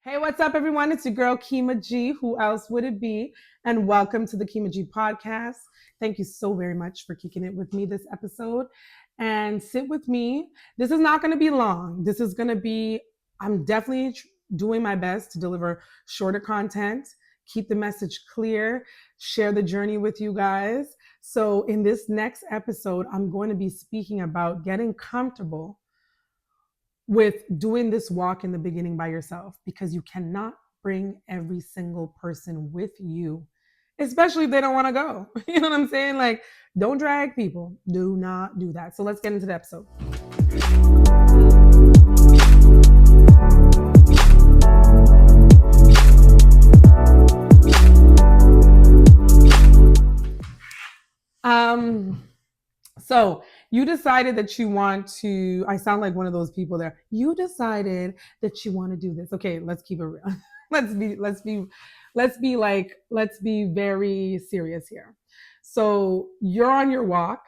Hey, what's up, everyone? It's your girl, Keemah.G. Who else would it be? And welcome to the Keemah.G podcast. Thank you so very much for kicking it with me this episode. And sit with me. This is not going to be long. This is going to be, I'm definitely doing my best to deliver shorter content, keep the message clear, share the journey with you guys. So, in this next episode, I'm going to be speaking about getting comfortable with doing this walk in the beginning by yourself because you cannot bring every single person with you, especially if they don't want to go. You know what I'm saying? Like, don't drag people. Do not do that. So let's get into the episode. So you decided that you want to, I sound like one of those people there. You decided that you want to do this. Okay, let's keep it real. let's be very serious here. So you're on your walk.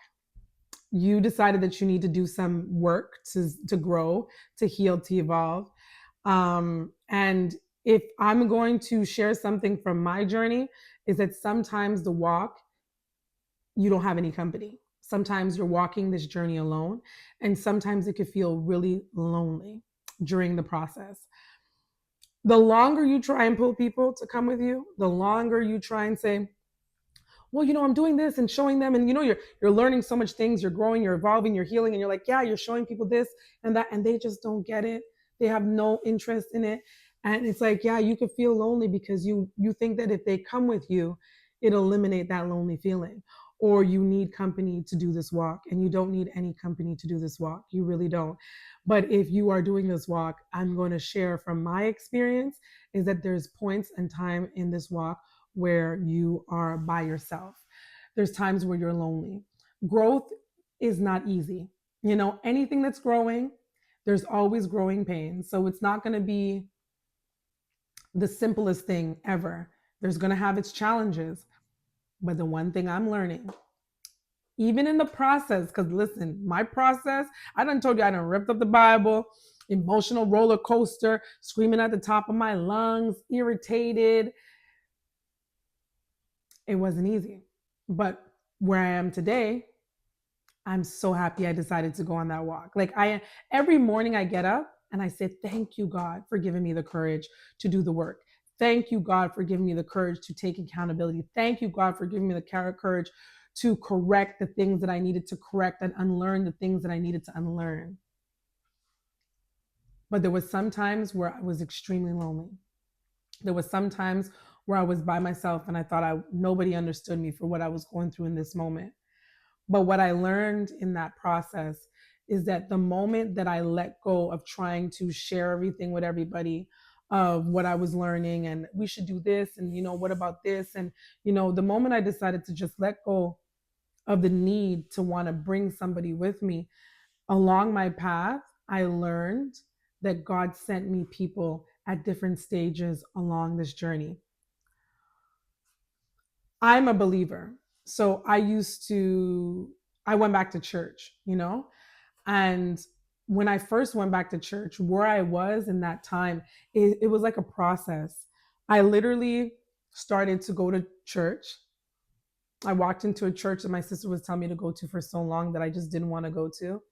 You decided that you need to do some work to grow, to heal, to evolve. And if I'm going to share something from my journey, is that sometimes the walk you don't have any company. Sometimes you're walking this journey alone, and sometimes it could feel really lonely during the process. The longer you try and pull people to come with you, the longer you try and say, well, I'm doing this and showing them, and you're learning so much things, you're growing, you're evolving, you're healing, and you're like, yeah, you're showing people this and that, and they just don't get it. They have no interest in it. And it's like, yeah, you could feel lonely because you think that if they come with you, it'll eliminate that lonely feeling. Or you need company to do this walk, and you don't need any company to do this walk. You really don't. But if you are doing this walk, I'm going to share from my experience is that there's points and time in this walk where you are by yourself. There's times where you're lonely. Growth is not easy. Anything that's growing, there's always growing pains. So it's not going to be the simplest thing ever. There's going to have its challenges. But the one thing I'm learning, even in the process, because listen, my process, I done told you I done ripped up the Bible, emotional roller coaster, screaming at the top of my lungs, irritated. It wasn't easy. But where I am today, I'm so happy I decided to go on that walk. Like every morning I get up and I say, thank you, God, for giving me the courage to do the work. Thank you, God, for giving me the courage to take accountability. Thank you, God, for giving me the courage to correct the things that I needed to correct and unlearn the things that I needed to unlearn. But there was some times where I was extremely lonely. There was some times where I was by myself and I thought nobody understood me for what I was going through in this moment. But what I learned in that process is that the moment that I let go of trying to share everything with everybody of what I was learning and we should do this and what about this and the moment I decided to just let go of the need to want to bring somebody with me along my path, I learned that God sent me people at different stages along this journey. I'm a believer. So I went back to church, and when I first went back to church, where I was in that time, it was like a process. I literally started to go to church. I walked into a church that my sister was telling me to go to for so long that I just didn't want to go to.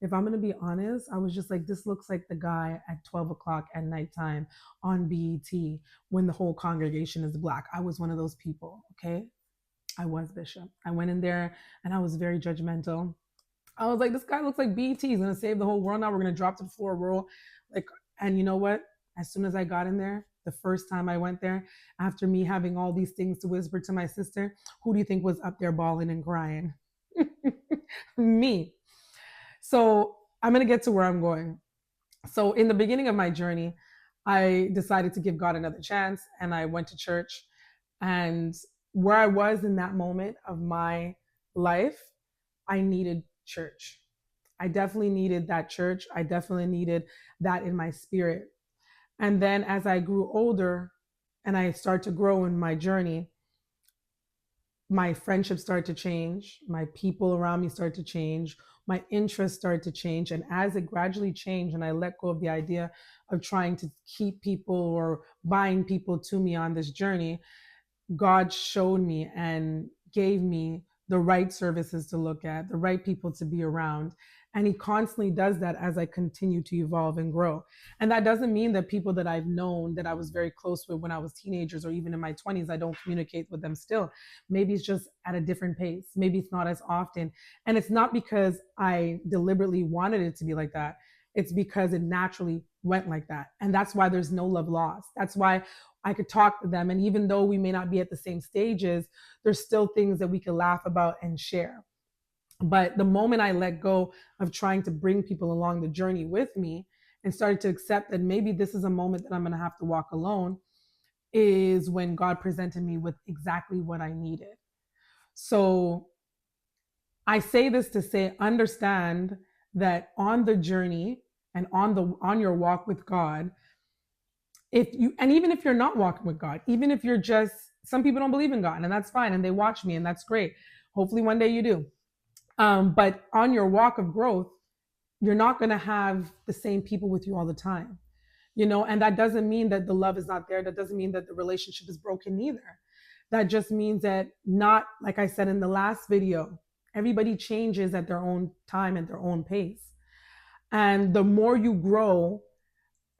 If I'm going to be honest, I was just like, this looks like the guy at 12 o'clock at nighttime on BET when the whole congregation is black. I was one of those people, okay? I was, Bishop. I went in there and I was very judgmental. I was like, this guy looks like BT. He's gonna save the whole world now. We're gonna drop to the floor, roll. And you know what? As soon as I got in there, the first time I went there, after me having all these things to whisper to my sister, who do you think was up there bawling and crying? Me. So I'm gonna get to where I'm going. So in the beginning of my journey, I decided to give God another chance and I went to church. And where I was in that moment of my life, I needed church. I definitely needed that church. I definitely needed that in my spirit. And then as I grew older and I started to grow in my journey, my friendships started to change, my people around me started to change, my interests started to change. And as it gradually changed and I let go of the idea of trying to keep people or bind people to me on this journey, God showed me and gave me the right services to look at, the right people to be around. And He constantly does that as I continue to evolve and grow. And that doesn't mean that people that I've known that I was very close with when I was teenagers or even in my 20s, I don't communicate with them still. Maybe it's just at a different pace. Maybe it's not as often. And it's not because I deliberately wanted it to be like that. It's because it naturally went like that. And that's why there's no love lost. That's why I could talk to them. And even though we may not be at the same stages, there's still things that we can laugh about and share. But the moment I let go of trying to bring people along the journey with me and started to accept that maybe this is a moment that I'm going to have to walk alone, is when God presented me with exactly what I needed. So I say this to say, understand that on the journey and on your walk with God, if you, and even if you're not walking with God, even if you're just, some people don't believe in God, and that's fine, and they watch me, and that's great. Hopefully one day you do. But on your walk of growth, you're not going to have the same people with you all the time, and that doesn't mean that the love is not there. That doesn't mean that the relationship is broken either. That just means that, not like I said in the last video, everybody changes at their own time, at their own pace. And the more you grow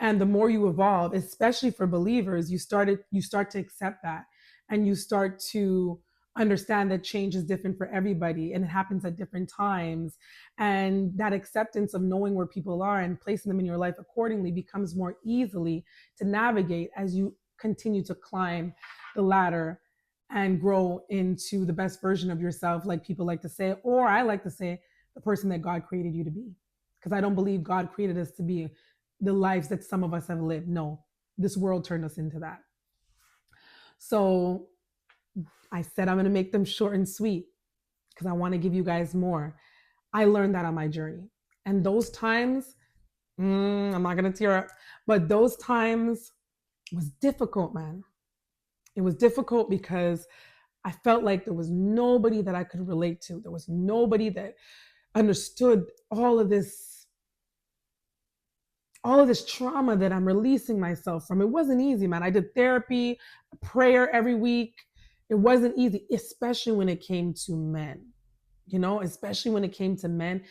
and the more you evolve, especially for believers, you start to accept that, and you start to understand that change is different for everybody and it happens at different times. And that acceptance of knowing where people are and placing them in your life accordingly becomes more easily to navigate as you continue to climb the ladder and grow into the best version of yourself, like people like to say, or I like to say, the person that God created you to be. Because I don't believe God created us to be the lives that some of us have lived. No, this world turned us into that. So I said I'm going to make them short and sweet because I want to give you guys more. I learned that on my journey. And those times, I'm not going to tear up, but those times was difficult, man. It was difficult because I felt like there was nobody that I could relate to. There was nobody that understood all of this trauma that I'm releasing myself from. It wasn't easy, man. I did therapy, prayer every week. It wasn't easy, especially when it came to men, especially when it came to men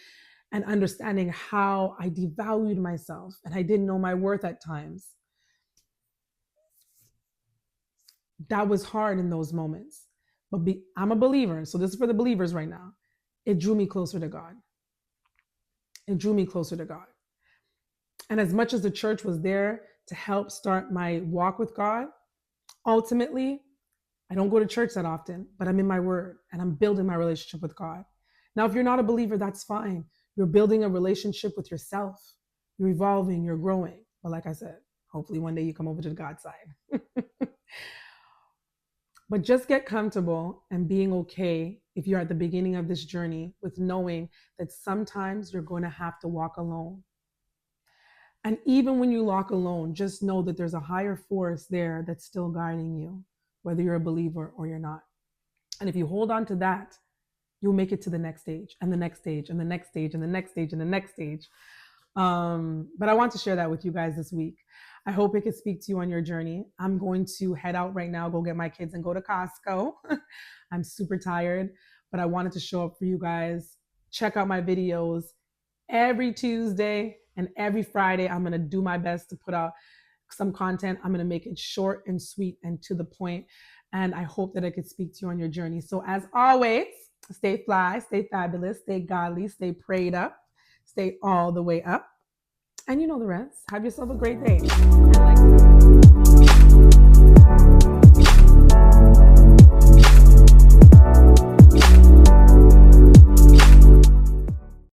and understanding how I devalued myself and I didn't know my worth at times. That was hard in those moments. But I'm a believer. So this is for the believers right now. It drew me closer to God. It drew me closer to God. And as much as the church was there to help start my walk with God, ultimately, I don't go to church that often, but I'm in my word and I'm building my relationship with God. Now, if you're not a believer, that's fine. You're building a relationship with yourself. You're evolving, you're growing. But like I said, hopefully one day you come over to the God side. But just get comfortable and being okay if you're at the beginning of this journey with knowing that sometimes you're going to have to walk alone. And even when you walk alone, just know that there's a higher force there that's still guiding you, whether you're a believer or you're not. And if you hold on to that, you'll make it to the next stage and the next stage and the next stage and the next stage and the next stage. But I want to share that with you guys this week. I hope it can speak to you on your journey. I'm going to head out right now, go get my kids and go to Costco. I'm super tired, but I wanted to show up for you guys. Check out my videos every Tuesday and every Friday. I'm going to do my best to put out some content. I'm going to make it short and sweet and to the point. And I hope that I could speak to you on your journey. So as always, stay fly, stay fabulous, stay godly, stay prayed up, stay all the way up. And you know the rest. Have yourself a great day.